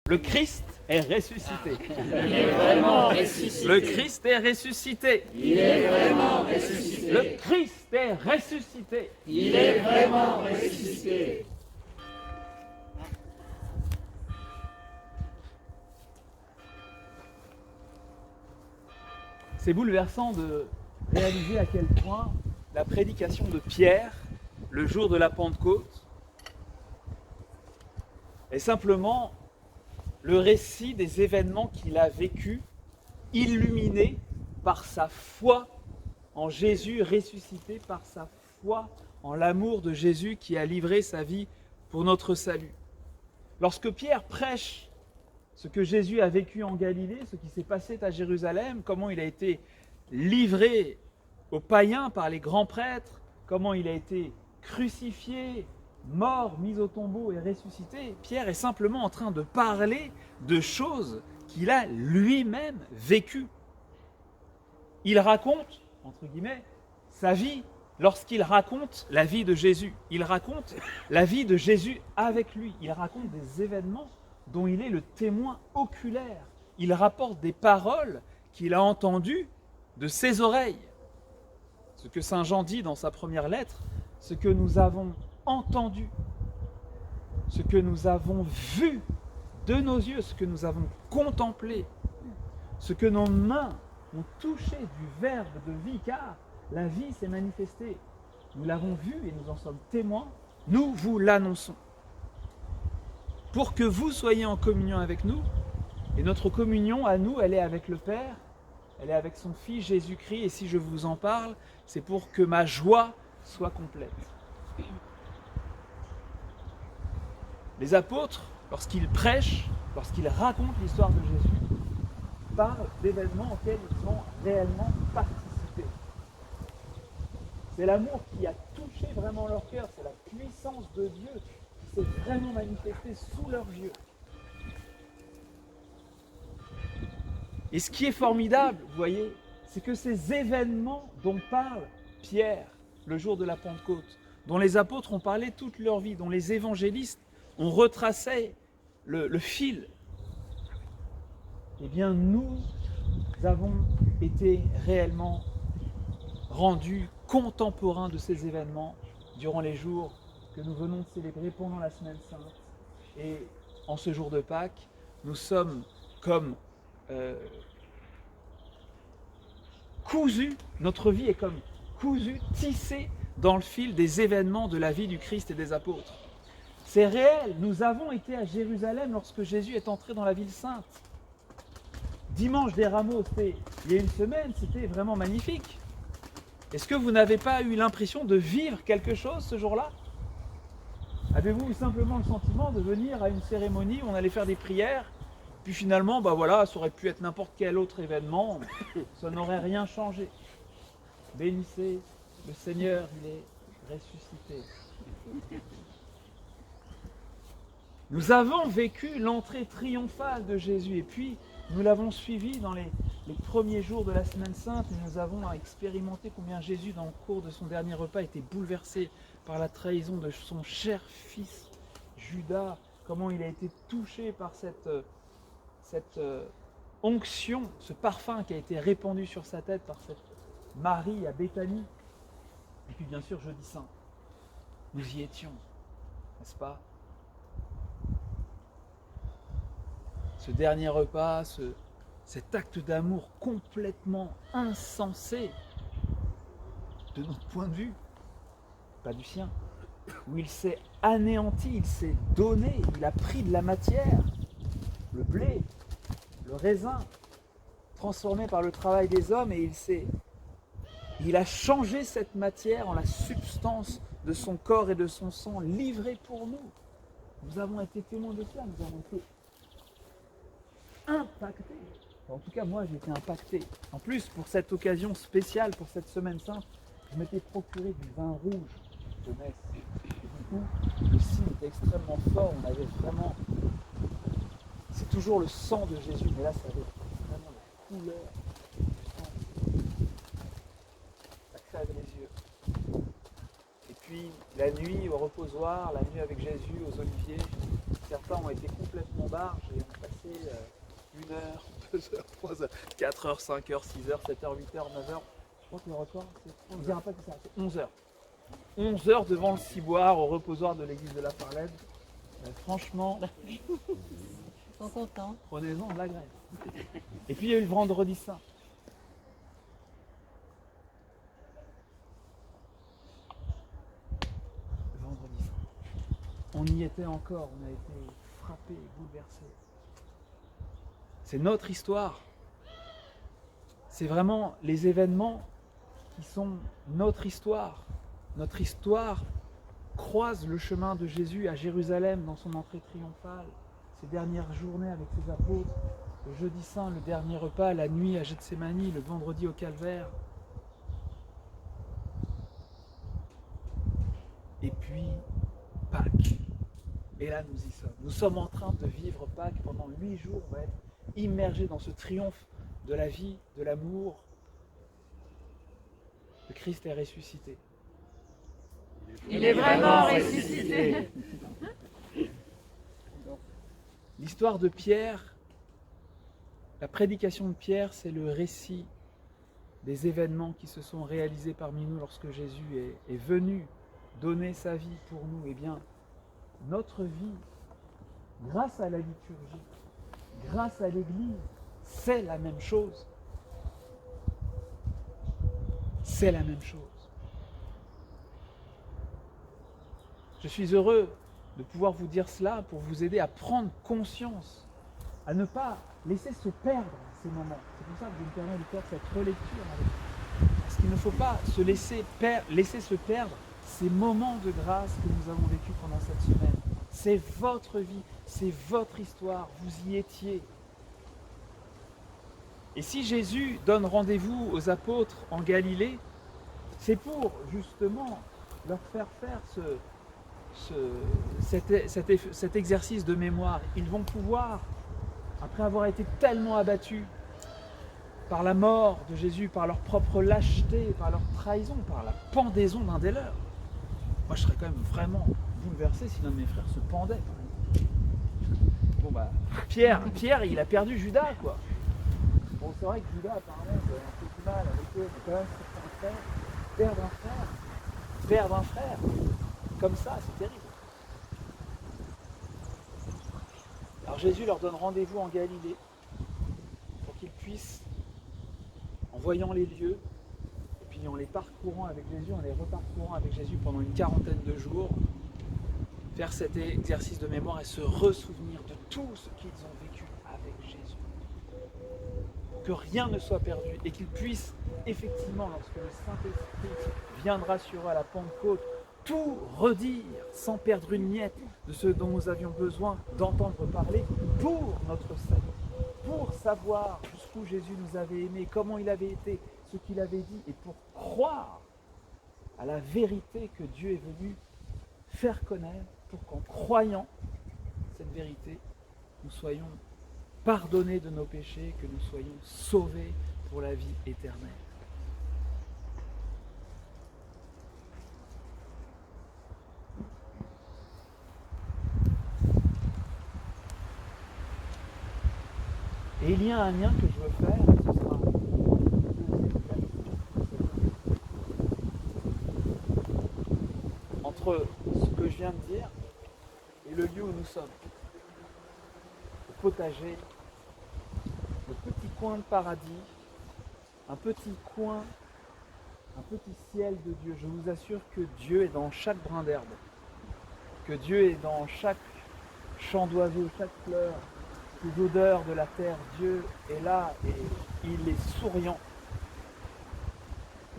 Le Christ est ressuscité. Il est vraiment ressuscité. Le Christ est ressuscité. Il est vraiment ressuscité. Le Christ est ressuscité. Il est vraiment ressuscité. C'est bouleversant de réaliser à quel point la prédication de Pierre, le jour de la Pentecôte, est simplement le récit des événements qu'il a vécus, illuminé par sa foi en Jésus ressuscité, par sa foi en l'amour de Jésus qui a livré sa vie pour notre salut. Lorsque Pierre prêche ce que Jésus a vécu en Galilée, ce qui s'est passé à Jérusalem, comment il a été livré aux païens par les grands prêtres, comment il a été crucifié, mort, mis au tombeau et ressuscité, Pierre est simplement en train de parler de choses qu'il a lui-même vécues. Il raconte, entre guillemets, sa vie lorsqu'il raconte la vie de Jésus. Il raconte la vie de Jésus avec lui. Il raconte des événements dont il est le témoin oculaire. Il rapporte des paroles qu'il a entendues de ses oreilles. Ce que saint Jean dit dans sa première lettre, ce que nous avons entendu, ce que nous avons vu de nos yeux, ce que nous avons contemplé, ce que nos mains ont touché du Verbe de vie, car la vie s'est manifestée. Nous l'avons vu et nous en sommes témoins, nous vous l'annonçons. Pour que vous soyez en communion avec nous, et notre communion à nous, elle est avec le Père, elle est avec son Fils Jésus-Christ, et si je vous en parle, c'est pour que ma joie soit complète. Les apôtres, lorsqu'ils prêchent, lorsqu'ils racontent l'histoire de Jésus, parlent d'événements auxquels ils ont réellement participé. C'est l'amour qui a touché vraiment leur cœur, c'est la puissance de Dieu qui s'est vraiment manifestée sous leurs yeux. Et ce qui est formidable, vous voyez, c'est que ces événements dont parle Pierre le jour de la Pentecôte, dont les apôtres ont parlé toute leur vie, dont les évangélistes ont retracé le fil, eh bien nous avons été réellement rendus contemporains de ces événements durant les jours que nous venons de célébrer pendant la Semaine Sainte. Et en ce jour de Pâques, nous sommes comme cousus, notre vie est comme cousue, tissée dans le fil des événements de la vie du Christ et des apôtres. C'est réel, nous avons été à Jérusalem lorsque Jésus est entré dans la ville sainte. Dimanche des Rameaux, c'était il y a une semaine, c'était vraiment magnifique. Est-ce que vous n'avez pas eu l'impression de vivre quelque chose ce jour-là? Avez-vous simplement le sentiment de venir à une cérémonie où on allait faire des prières, puis finalement, voilà, ça aurait pu être n'importe quel autre événement, ça n'aurait rien changé. Bénissez le Seigneur, il est ressuscité. Nous avons vécu l'entrée triomphale de Jésus et puis nous l'avons suivi dans les premiers jours de la Semaine Sainte et nous avons expérimenté combien Jésus, dans le cours de son dernier repas, était bouleversé par la trahison de son cher fils Judas, comment il a été touché par cette onction, ce parfum qui a été répandu sur sa tête par cette Marie à Béthanie. Et puis bien sûr, jeudi saint, nous y étions, n'est-ce pas? Ce dernier repas, cet acte d'amour complètement insensé de notre point de vue, pas du sien, où il s'est anéanti, il s'est donné, il a pris de la matière, le blé, le raisin, transformé par le travail des hommes, et il a changé cette matière en la substance de son corps et de son sang, livré pour nous. Nous avons été témoins de cela, nous avons été impacté. En tout cas, moi, j'ai été impacté. En plus, pour cette occasion spéciale, pour cette Semaine Sainte, je m'étais procuré du vin rouge de Metz. Et du coup, le signe était extrêmement fort. On avait vraiment... C'est toujours le sang de Jésus, mais là, ça avait vraiment la couleur du sang. Ça crève les yeux. Et puis, la nuit au reposoir, la nuit avec Jésus aux Oliviers, certains ont été complètement barges et ont prêcher 1 heure, 2 heures, 3 heures, 4 heures, 5 heures, 6 heures, 7 heures, 8 heures, 9 heures. Je crois que le record, on ne dira pas que c'est 11 heures. 11 heures devant le ciboire au reposoir de l'église de la Parlède. Franchement, Ils sont contents. prenez-en de la graine. Et puis il y a eu le vendredi saint. Le vendredi saint. On y était encore, on a été frappés, bouleversés. C'est notre histoire. C'est vraiment les événements qui sont notre histoire. Notre histoire croise le chemin de Jésus à Jérusalem dans son entrée triomphale, ses dernières journées avec ses apôtres, le jeudi saint, le dernier repas, la nuit à Gethsémani, le vendredi au calvaire. Et puis Pâques. Et là nous y sommes. Nous sommes en train de vivre Pâques pendant 8 jours. On va être immergés dans ce triomphe de la vie, de l'amour. Le Christ est ressuscité. Il est vraiment ressuscité. L'histoire de Pierre, la prédication de Pierre, c'est le récit des événements qui se sont réalisés parmi nous lorsque Jésus est venu donner sa vie pour nous. Eh bien, notre vie, grâce à la liturgie, grâce à l'Église, c'est la même chose. C'est la même chose. Je suis heureux de pouvoir vous dire cela pour vous aider à prendre conscience, à ne pas laisser se perdre ces moments. C'est pour ça que je me permets de faire cette relecture avec vous. Parce qu'il ne faut pas se laisser se perdre ces moments de grâce que nous avons vécus pendant cette semaine. C'est votre vie, c'est votre histoire, vous y étiez. Et si Jésus donne rendez-vous aux apôtres en Galilée, c'est pour justement leur faire faire cet exercice de mémoire. Ils vont pouvoir, après avoir été tellement abattus par la mort de Jésus, par leur propre lâcheté, par leur trahison, par la pendaison d'un des leurs. Moi, je serais quand même vraiment bouleversé si l'un de mes frères se pendait. Bon bah, Pierre, il a perdu Judas, quoi. Bon, c'est vrai que Judas, apparemment, c'est un peu du mal avec eux, mais quand même, c'est un frère, perdre un frère, comme ça, c'est terrible. Alors Jésus leur donne rendez-vous en Galilée pour qu'ils puissent, en voyant les lieux, et puis en les parcourant avec Jésus, en les reparcourant avec Jésus pendant une quarantaine de jours, faire cet exercice de mémoire et se ressouvenir de tout ce qu'ils ont vécu avec Jésus. Que rien ne soit perdu et qu'ils puissent effectivement, lorsque le Saint-Esprit viendra sur eux à la Pentecôte, tout redire sans perdre une miette de ce dont nous avions besoin d'entendre parler pour notre salut, pour savoir jusqu'où Jésus nous avait aimés, comment il avait été, ce qu'il avait dit, et pour croire à la vérité que Dieu est venu faire connaître, pour qu'en croyant cette vérité, nous soyons pardonnés de nos péchés, que nous soyons sauvés pour la vie éternelle. Et il y a un lien que je veux faire, ce sera entre ce que je viens de dire et le lieu où nous sommes. Le potager, le petit coin de paradis, un petit coin, un petit ciel de Dieu. Je vous assure que Dieu est dans chaque brin d'herbe, que Dieu est dans chaque chant d'oiseau, chaque fleur, les odeurs de la terre. Dieu est là et il est souriant.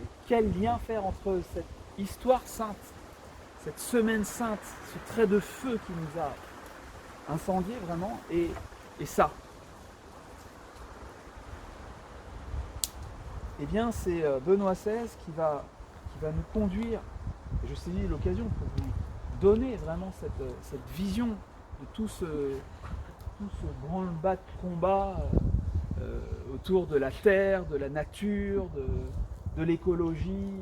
Et quel lien faire entre cette histoire sainte, cette semaine sainte, ce trait de feu qui nous a incendié vraiment, et ça. Eh bien, c'est Benoît XVI qui va nous conduire, et je saisis l'occasion pour vous donner vraiment cette vision de tout ce branle-bas de combat autour de la terre, de la nature, de l'écologie.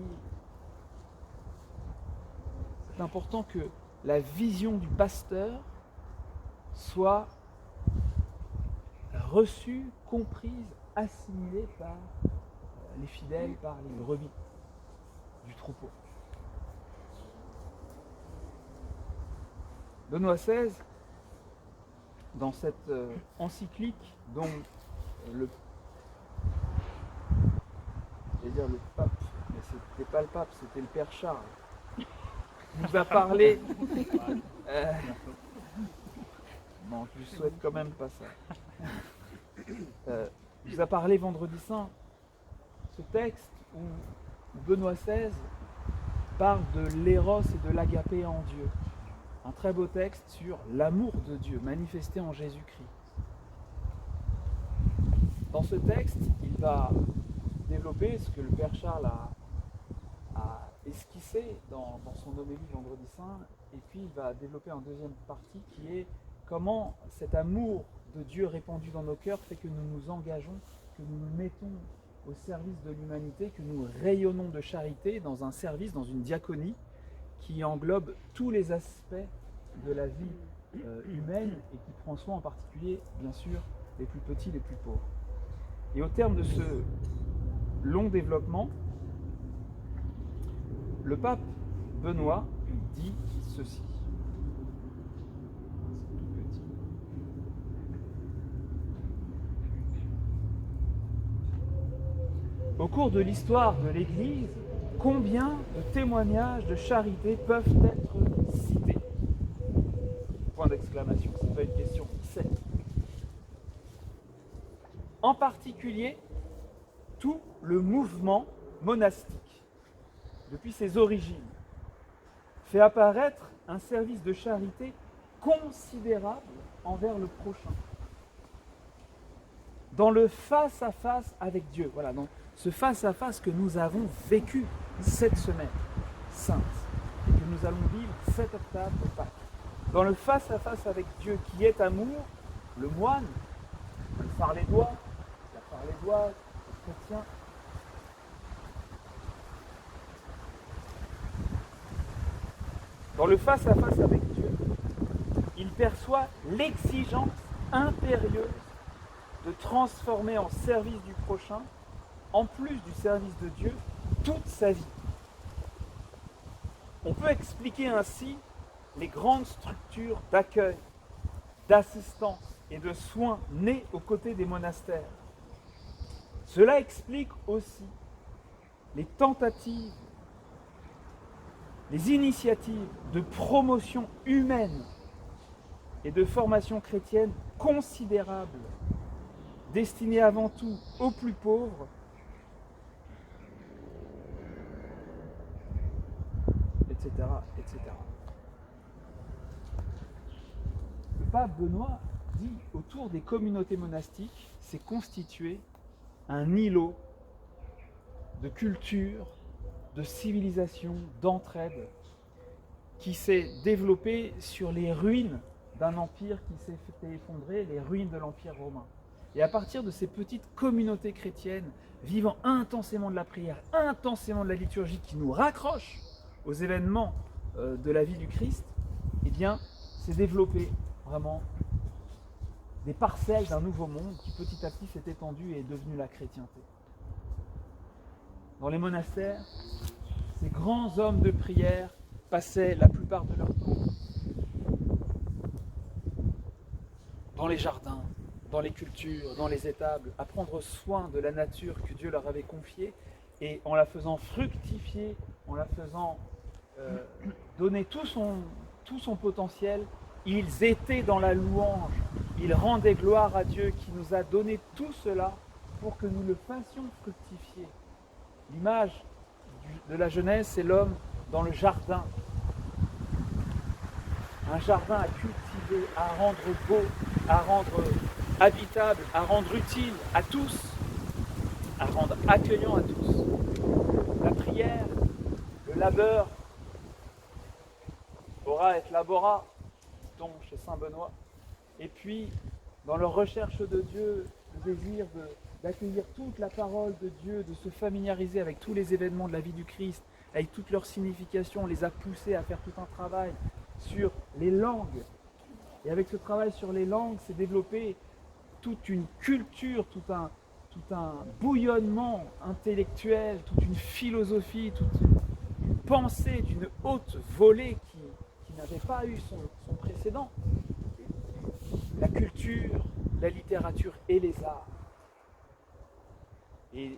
C'est important que la vision du pasteur soit reçue, comprise, assimilée par les fidèles, par les brebis du troupeau. Benoît XVI, dans cette encyclique dont le pape, mais c'était pas le pape, c'était le père Charles, nous a parlé. Non, je lui souhaite quand même pas ça. Nous a parlé vendredi saint, ce texte où Benoît XVI parle de l'éros et de l'agapé en Dieu. Un très beau texte sur l'amour de Dieu manifesté en Jésus-Christ. Dans ce texte, il va développer ce que le Père Charles a esquissé dans son homélie vendredi saint, et puis il va développer une deuxième partie qui est comment cet amour de Dieu répandu dans nos cœurs fait que nous nous engageons, que nous nous mettons au service de l'humanité, que nous rayonnons de charité dans un service, dans une diaconie qui englobe tous les aspects de la vie humaine et qui prend soin en particulier, bien sûr, les plus petits, les plus pauvres. Et au terme de ce long développement, le pape Benoît dit ceci. Au cours de l'histoire de l'Église, combien de témoignages de charité peuvent être cités? Point d'exclamation, c'est pas une question, c'est. En particulier, tout le mouvement monastique, depuis ses origines, fait apparaître un service de charité considérable envers le prochain. Dans le face-à-face avec Dieu, voilà, dans ce face-à-face que nous avons vécu cette semaine sainte et que nous allons vivre cette octave de Pâques. Dans le face-à-face avec Dieu qui est amour, le moine, le pharlédois, la pharlédoise, le chrétien, dans le face-à-face avec Dieu, il perçoit l'exigence impérieuse de transformer en service du prochain, en plus du service de Dieu, toute sa vie. On peut expliquer ainsi les grandes structures d'accueil, d'assistance et de soins nées aux côtés des monastères. Cela explique aussi les tentatives, les initiatives de promotion humaine et de formation chrétienne considérables, destinées avant tout aux plus pauvres, etc., etc. Le pape Benoît dit autour des communautés monastiques s'est constitué un îlot de culture, de civilisation, d'entraide qui s'est développé sur les ruines d'un empire qui s'est fait effondrer, les ruines de l'Empire romain. Et à partir de ces petites communautés chrétiennes vivant intensément de la prière, intensément de la liturgie qui nous raccrochent aux événements de la vie du Christ, eh bien, s'est développé vraiment des parcelles d'un nouveau monde qui petit à petit s'est étendu et est devenu la chrétienté. Dans les monastères, ces grands hommes de prière passaient la plupart de leur temps dans les jardins, dans les cultures, dans les étables, à prendre soin de la nature que Dieu leur avait confiée, et en la faisant fructifier, en la faisant donner tout son potentiel, ils étaient dans la louange, ils rendaient gloire à Dieu qui nous a donné tout cela pour que nous le fassions fructifier. L'image de la Genèse, c'est l'homme dans le jardin. Un jardin à cultiver, à rendre beau, à rendre habitable, à rendre utile à tous, à rendre accueillant à tous. La prière, le labeur, ora et labora, dit-on chez saint Benoît. Et puis, dans leur recherche de Dieu, le désir d'accueillir toute la parole de Dieu, de se familiariser avec tous les événements de la vie du Christ, avec toute leur signification, on les a poussés à faire tout un travail sur les langues. Et avec ce travail sur les langues, s'est développé toute une culture, tout un bouillonnement intellectuel, toute une philosophie, toute une pensée d'une haute volée qui n'avait pas eu son précédent. La culture, la littérature et les arts. Et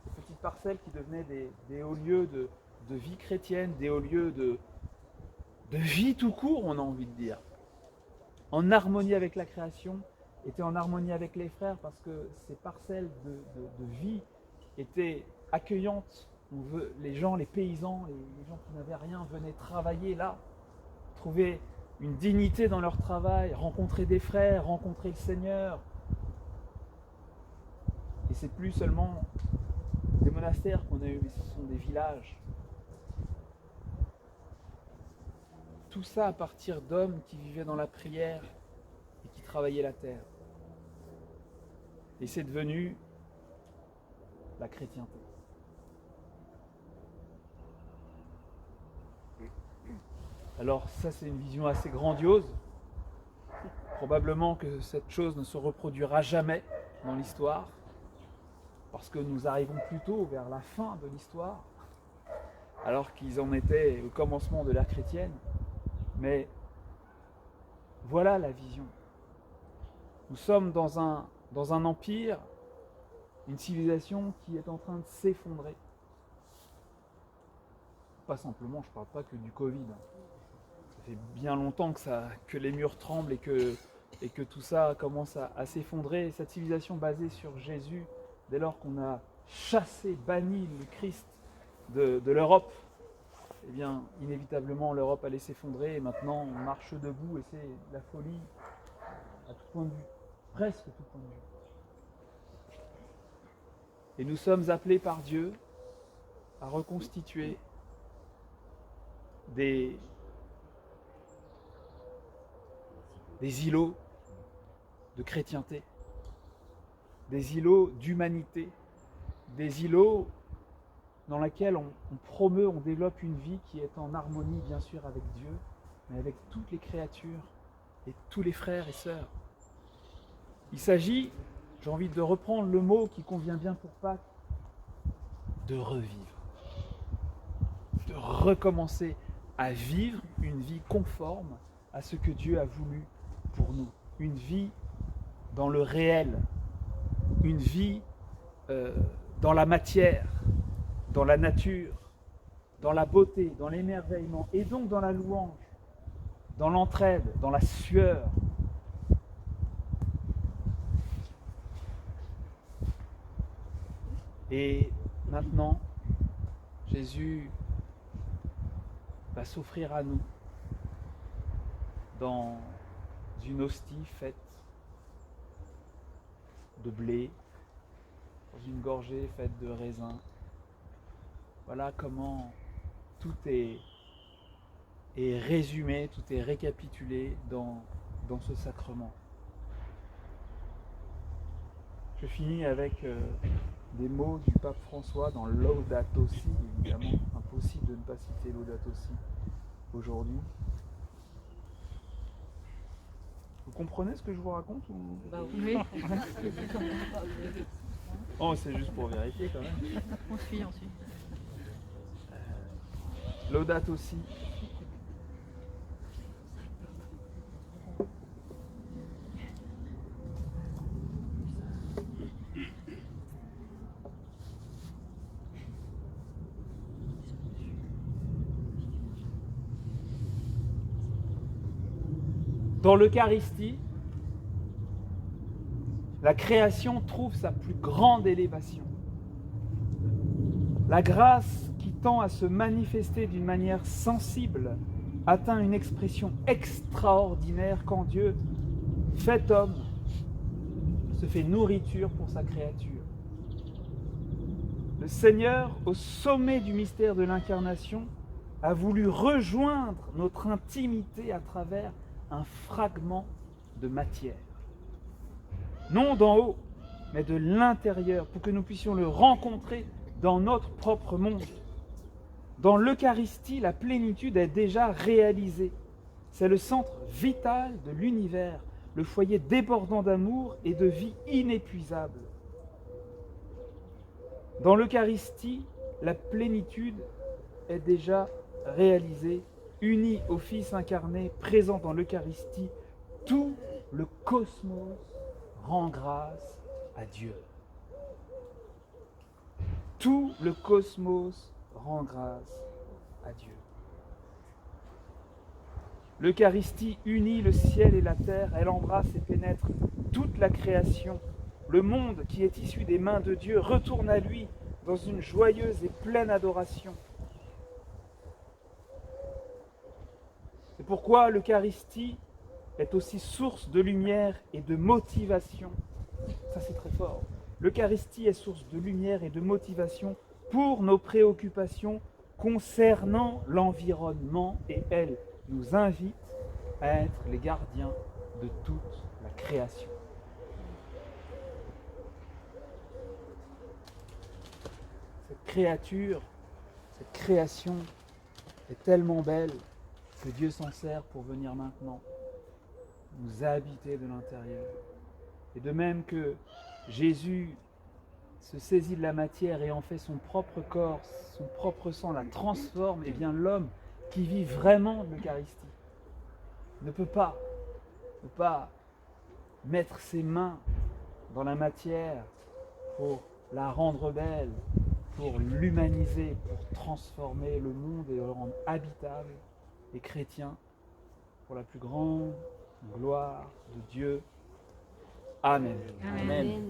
ces petites parcelles qui devenaient des hauts lieux de vie chrétienne, des hauts lieux de vie tout court, on a envie de dire. En harmonie avec la création, étaient en harmonie avec les frères parce que ces parcelles de vie étaient accueillantes. Les gens, les paysans, les gens qui n'avaient rien venaient travailler là, trouver une dignité dans leur travail, rencontrer des frères, rencontrer le Seigneur. Et c'est plus seulement des monastères qu'on a eu, mais ce sont des villages. Tout ça à partir d'hommes qui vivaient dans la prière et qui travaillaient la terre. Et c'est devenu la chrétienté. Alors ça, c'est une vision assez grandiose. Probablement que cette chose ne se reproduira jamais dans l'histoire, parce que nous arrivons plutôt vers la fin de l'histoire, alors qu'ils en étaient au commencement de l'ère chrétienne. Mais voilà la vision. Nous sommes dans un empire, une civilisation qui est en train de s'effondrer. Pas simplement, je ne parle pas que du Covid. Ça fait bien longtemps que les murs tremblent et que tout ça commence à s'effondrer. Cette civilisation basée sur Jésus, dès lors qu'on a chassé, banni le Christ de l'Europe, eh bien, inévitablement, l'Europe allait s'effondrer et maintenant, on marche debout et c'est la folie à tout point de vue, presque tout point de vue. Et nous sommes appelés par Dieu à reconstituer des îlots de chrétienté, des îlots d'humanité, des îlots dans lesquels on promeut, on développe une vie qui est en harmonie bien sûr avec Dieu, mais avec toutes les créatures et tous les frères et sœurs. Il s'agit, j'ai envie de reprendre le mot qui convient bien pour Pâques, de revivre, de recommencer à vivre une vie conforme à ce que Dieu a voulu pour nous. Une vie dans le réel, une vie dans la matière, dans la nature, dans la beauté, dans l'émerveillement, et donc dans la louange, dans l'entraide, dans la sueur. Et maintenant, Jésus va s'offrir à nous dans une hostie faite de blé, dans une gorgée faite de raisin. Voilà comment tout est résumé, tout est récapitulé dans ce sacrement. Je finis avec des mots du pape François dans Laudato Si, évidemment, impossible de ne pas citer Laudato Si aujourd'hui. Vous comprenez ce que je vous raconte ou... Oui. Oh, c'est juste pour vérifier quand même. On suit. Laudato Si. Dans l'Eucharistie, la création trouve sa plus grande élévation. La grâce qui tend à se manifester d'une manière sensible atteint une expression extraordinaire quand Dieu, fait homme, se fait nourriture pour sa créature. Le Seigneur, au sommet du mystère de l'incarnation, a voulu rejoindre notre intimité à travers un fragment de matière. Non d'en haut, mais de l'intérieur, pour que nous puissions le rencontrer dans notre propre monde. Dans l'Eucharistie, la plénitude est déjà réalisée. C'est le centre vital de l'univers. le foyer débordant d'amour et de vie inépuisable. Dans l'Eucharistie, la plénitude est déjà réalisée, unie au Fils incarné, présent dans l'Eucharistie. Tout le cosmos rend grâce à Dieu. Tout le cosmos rend grâce à Dieu. L'Eucharistie unit le ciel et la terre, elle embrasse et pénètre toute la création. Le monde qui est issu des mains de Dieu retourne à lui dans une joyeuse et pleine adoration. C'est pourquoi l'Eucharistie est aussi source de lumière et de motivation. Ça, c'est très fort. L'Eucharistie est source de lumière et de motivation pour nos préoccupations concernant l'environnement, et elle nous invite à être les gardiens de toute la création. Cette créature, cette création est tellement belle que Dieu s'en sert pour venir maintenant nous habiter de l'intérieur. Et de même que Jésus se saisit de la matière et en fait son propre corps, son propre sang la transforme, et bien l'homme qui vit vraiment de l'Eucharistie ne peut pas mettre ses mains dans la matière pour la rendre belle, pour l'humaniser, pour transformer le monde et le rendre habitable et chrétien pour la plus grande gloire de Dieu. Amen. Amen.